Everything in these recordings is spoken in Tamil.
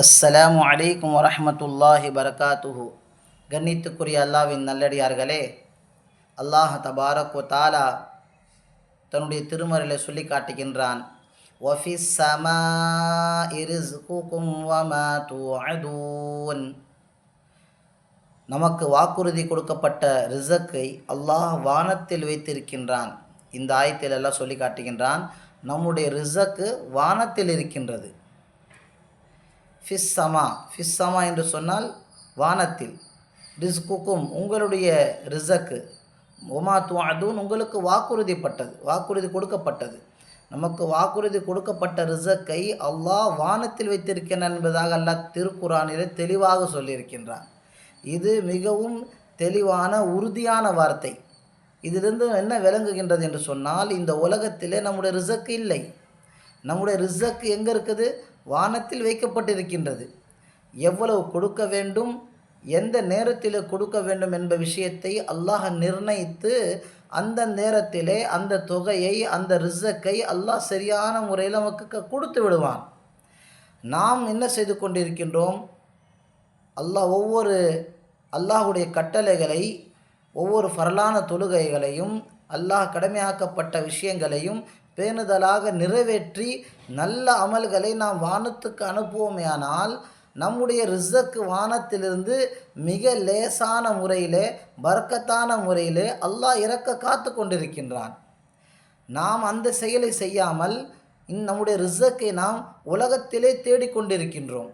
அஸ்ஸலாமு அலைக்கும் வரஹ்மத்துல்லாஹி பரகாத்துஹு. கண்ணியத்துக்குரிய அல்லாஹ்வின் நல்லடியார்களே, அல்லாஹ் தபாரக் வ தஆலா தன்னுடைய திருமறையிலே சொல்லி காட்டுகின்றான், வஃபிஸ் ஸமாஇ ரிஸ்குகும் வமா துஅதூன். நமக்கு வாக்குறுதி கொடுக்கப்பட்ட ரிஸக்கை அல்லாஹ் வானத்தில் வைத்திருக்கின்றான். இந்த ஆயத்தில் எல்லாம் சொல்லி காட்டுகின்றான், நம்முடைய ரிஸக்கு வானத்தில் இருக்கின்றது. ஃபிஸ்ஸமா என்று சொன்னால் வானத்தில். ரிஸ்குக்கும் உங்களுடைய ரிஸக்கு, ஒமா துஅதூன் உங்களுக்கு வாக்குறுதி கொடுக்கப்பட்டது. நமக்கு வாக்குறுதி கொடுக்கப்பட்ட ரிஸக்கை அல்லாஹ் வானத்தில் வைத்திருக்கிறான் என்பதாக அல்லாஹ் திருக்குரானிலே தெளிவாக சொல்லியிருக்கின்றான். இது மிகவும் தெளிவான உறுதியான வார்த்தை. இதிலிருந்து என்ன விளங்குகின்றது என்று சொன்னால், இந்த உலகத்திலே நம்முடைய ரிஸக்கு இல்லை. நம்முடைய ரிஸக்கு எங்கே இருக்குது? வானத்தில் வைக்கப்பட்டிருக்கின்றது. எவ்வளவு கொடுக்க வேண்டும், எந்த நேரத்தில் கொடுக்க வேண்டும் என்ப விஷயத்தை அல்லாஹ் நிர்ணயித்து அந்த நேரத்திலே அந்த தொகையை, அந்த ரிஸக்கை அல்லாஹ் சரியான முறையில் நமக்கு கொடுத்து விடுவான். நாம் என்ன செய்து கொண்டிருக்கின்றோம்? அல்லாஹுடைய கட்டளைகளை, ஒவ்வொரு ஃபர்லான தொழுகைகளையும், அல்லாஹ் கடமையாக்கப்பட்ட விஷயங்களையும் பேணுதலாக நிறைவேற்றி நல்ல அமல்களை நாம் வானத்துக்கு அனுப்புவோமேயானால், நம்முடைய ரிஸக்கு வானத்திலிருந்து மிக லேசான முறையிலே, பரக்கத்தான முறையிலே அல்லாஹ் இறக்க காத்து கொண்டிருக்கின்றான். நாம் அந்த செயலை செய்யாமல் நம்முடைய ரிஸக்கை நாம் உலகத்திலே தேடிக்கொண்டிருக்கின்றோம்.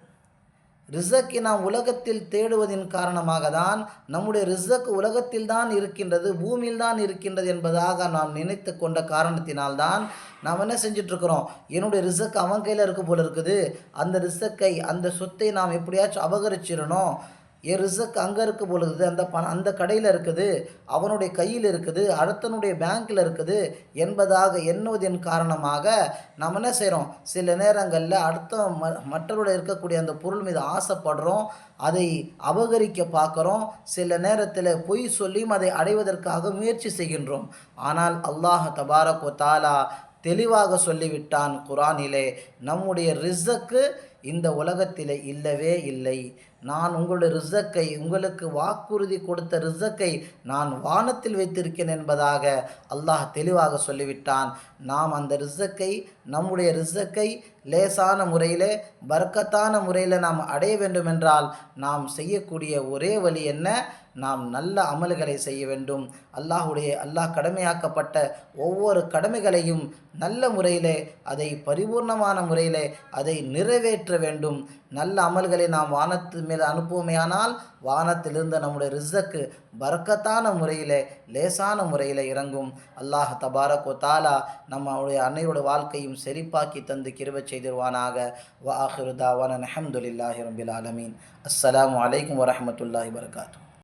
ரிஸக்கை நாம் உலகத்தில் தேடுவதின் காரணமாக தான் நம்முடைய ரிஸக் உலகத்தில் தான் இருக்கின்றது, பூமியில் தான் இருக்கின்றது என்பதாக நாம் நினைத்து கொண்ட காரணத்தினால்தான் நாம் என்ன செஞ்சிட்ருக்கிறோம்? என்னுடைய ரிஸக் அவன் கையில் இருக்க போல இருக்குது, அந்த ரிஸக்கை, அந்த சொத்தை நாம் எப்படியாச்சும் அபகரிச்சிடணும், என் ரிஸக் அங்கே இருக்க பொழுது, அந்த பணம் அந்த கடையில் இருக்குது, அவனுடைய கையில் இருக்குது, அடுத்தனுடைய பேங்க்கில் இருக்குது என்பதாக எண்ணுவதன் காரணமாக நாம் என்ன செய்கிறோம்? சில நேரங்களில் மற்றவருடைய இருக்கக்கூடிய அந்த பொருள் மீது ஆசைப்படுறோம், அதை அபகரிக்க பார்க்குறோம். சில நேரத்தில் பொய் சொல்லியும் அதை அடைவதற்காக முயற்சி செய்கின்றோம். ஆனால் அல்லாஹ் தபாரக் வ தஆலா தெளிவாக சொல்லிவிட்டான் குர்ஆனிலே, நம்முடைய ரிஸக்கு இந்த உலகத்தில் இல்லவே இல்லை. நான் உங்களுடைய ரிஸக்கை, உங்களுக்கு வாக்குறுதி கொடுத்த ரிஸக்கை நான் வானத்தில் வைத்திருக்கேன் என்பதாக அல்லாஹ் தெளிவாக சொல்லிவிட்டான். நாம் அந்த ரிஸக்கை, நம்முடைய ரிஸக்கை லேசான முறையில், பரக்கத்தான முறையில் நாம் அடைய வேண்டுமென்றால் நாம் செய்யக்கூடிய ஒரே வழி என்ன? நாம் நல்ல அமல்களை செய்ய வேண்டும். அல்லாஹ் கடமையாக்கப்பட்ட ஒவ்வொரு கடமைகளையும் நல்ல முறையிலே, அதை பரிபூர்ணமான முறையிலே அதை நிறைவேற்ற வேண்டும். நல்ல அமல்களை நாம் வானத்து மேல் அனுப்புவோமேயானால், வானத்திலிருந்து நம்முடைய ரிஸக்கு பரக்கத்தான முறையில், லேசான முறையில் இறங்கும். அல்லாஹ் தபாரக் வ தஆலா நம்முடைய அன்னையோட வாழ்க்கையும் செழிப்பாக்கி தந்து கிருபை செய்திருவானாக. வ ஆகிரு தாவானா அல்ஹம்துலில்லாஹி ரப்பில் ஆலமீன். அஸ்ஸலாமு அலைக்கும் வரஹ்மத்துல்லாஹி வபரகாத்துஹு.